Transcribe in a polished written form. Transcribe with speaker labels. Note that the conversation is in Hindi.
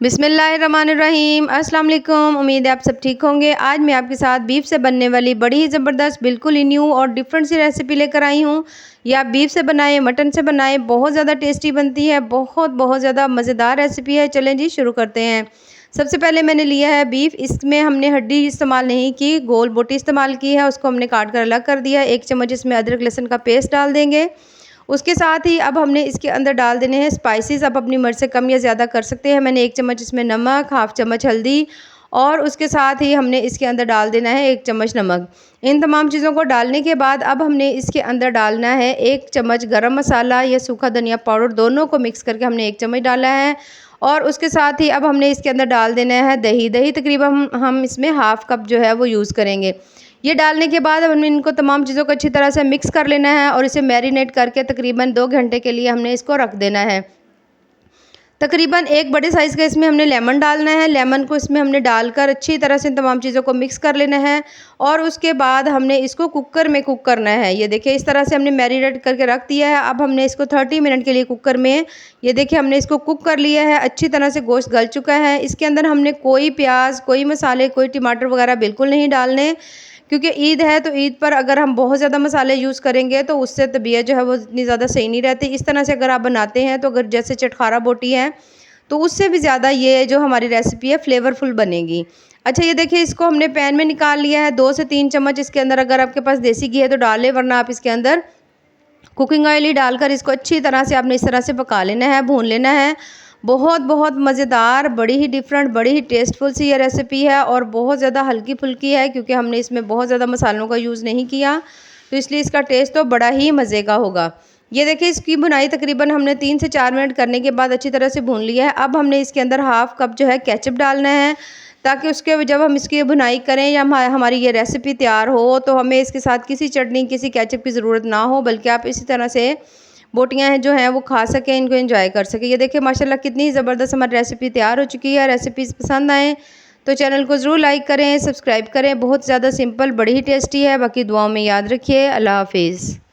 Speaker 1: बिस्मिल्लाहिर्रहमानिर्रहीम। अस्सलाम वालेकुम। उम्मीद है आप सब ठीक होंगे। आज मैं आपके साथ बीफ से बनने वाली बड़ी ही ज़बरदस्त बिल्कुल ही न्यू और डिफरेंट सी रेसिपी लेकर आई हूँ। ये आप बीफ से बनाएं, मटन से बनाएं, बहुत ज़्यादा टेस्टी बनती है। बहुत ज़्यादा मज़ेदार रेसिपी है। चलें जी शुरू करते हैं। सबसे पहले मैंने लिया है बीफ। इसमें हमने हड्डी इस्तेमाल नहीं की, गोल बोटी इस्तेमाल की है। उसको हमने काट कर अलग कर दिया है। 1 चम्मच इसमें अदरक लहसुन का पेस्ट डाल देंगे। उसके साथ ही अब हमने इसके अंदर डाल देने हैं स्पाइसेस। आप अपनी मर्ज़ से कम या ज़्यादा कर सकते हैं। मैंने 1 चम्मच इसमें नमक, हाफ़ चम्मच हल्दी और उसके साथ ही हमने इसके अंदर डाल देना है 1 चम्मच नमक। इन तमाम चीज़ों को डालने के बाद अब हमने इसके अंदर डालना है 1 चम्मच गरम मसाला या सूखा धनिया पाउडर, दोनों को मिक्स करके हमने 1 चम्मच डाला है। और उसके साथ ही अब हमने इसके अंदर डाल देना है दही। दही तकरीबन हम इसमें हाफ़ कप जो है वो यूज़ करेंगे। ये डालने के बाद अब हमने इनको तमाम चीज़ों को अच्छी तरह से मिक्स कर लेना है और इसे मैरिनेट करके तकरीबन 2 घंटे के लिए हमने इसको रख देना है। तकरीबन 1 बड़े साइज़ का इसमें हमने लेमन डालना है। लेमन को इसमें हमने डालकर अच्छी तरह से इन तमाम चीज़ों को मिक्स कर लेना है और उसके बाद हमने इसको कुकर में कुक करना है। ये देखिए इस तरह से हमने मैरिनेट करके रख दिया है। अब हमने इसको 30 मिनट के लिए कुकर में, ये देखिए हमने इसको कुक कर लिया है। अच्छी तरह से गोश्त गल चुका है। इसके अंदर हमने कोई प्याज, कोई मसाले, कोई टमाटर वगैरह बिल्कुल नहीं डालने, क्योंकि ईद है तो ईद पर अगर हम बहुत ज़्यादा मसाले यूज़ करेंगे तो उससे तबीयत जो है वो इतनी ज़्यादा सही नहीं रहती। इस तरह से अगर आप बनाते हैं तो अगर जैसे चटखारा बोटी है तो उससे भी ज़्यादा ये जो हमारी रेसिपी है फ्लेवरफुल बनेगी। अच्छा ये देखिए इसको हमने पैन में निकाल लिया है। 2 से 3 चम्मच इसके अंदर अगर आपके पास देसी घी है तो डालें, वरना आप इसके अंदर कुकिंग ऑयल ही डालकर इसको अच्छी तरह से आपने इस तरह से पका लेना है, भून लेना है। बहुत मज़ेदार, बड़ी ही डिफरेंट, बड़ी ही टेस्टफुल सी ये रेसिपी है और बहुत ज़्यादा हल्की फुल्की है, क्योंकि हमने इसमें बहुत ज़्यादा मसालों का यूज़ नहीं किया, तो इसलिए इसका टेस्ट तो बड़ा ही मज़े का होगा। ये देखिए इसकी भुनाई तकरीबन हमने 3 से 4 मिनट करने के बाद अच्छी तरह से भून लिया है। अब हमने इसके अंदर हाफ़ कप जो है केचप डालना है, ताकि उसके जब हम इसकी भुनाई करें या हमारी ये रेसिपी तैयार हो तो हमें इसके साथ किसी चटनी, किसी केचप की ज़रूरत ना हो, बल्कि आप इसी तरह से बोटियाँ हैं जो हैं वो खा सकें, इनको एंजॉय कर सकें। ये देखिए माशाल्लाह कितनी ज़बरदस्त हमारी रेसिपी तैयार हो चुकी है। रेसिपीज़ पसंद आएँ तो चैनल को ज़रूर लाइक करें, सब्सक्राइब करें। बहुत ज़्यादा सिंपल, बड़ी ही टेस्टी है। बाकी दुआओं में याद रखिए। अल्लाह हाफ़िज़।